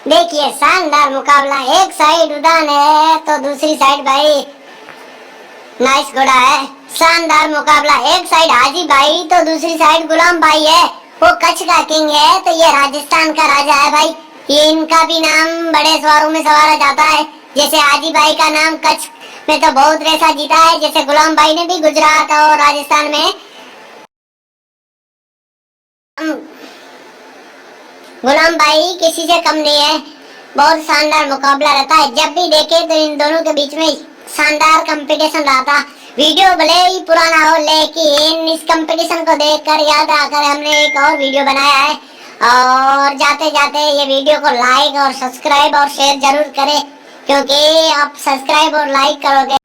देखिए शानदार मुकाबला, एक साइड उड़ान है तो दूसरी साइड भाई नाइस घोड़ा है। शानदार मुकाबला, एक साइड हाजी भाई तो दूसरी साइड गुलाम भाई है। वो कच्छ का किंग है तो ये राजस्थान का राजा है भाई। ये इनका भी नाम बड़े सवारों में सवारा जाता है। जैसे हाजी भाई का नाम कच्छ में तो बहुत रेसा जीता है, जैसे गुलाम भाई ने भी गुजरात और राजस्थान में गुलाम भाई किसी से कम नहीं है। बहुत शानदार मुकाबला रहता है, जब भी देखे तो इन दोनों के बीच में शानदार कंपटीशन रहा था। वीडियो भले ही पुराना हो लेकिन इस कंपटीशन को देखकर याद आकर हमने एक और वीडियो बनाया है। और जाते जाते ये वीडियो को लाइक और सब्सक्राइब और शेयर जरूर करें, क्योंकि आप सब्सक्राइब और लाइक करोगे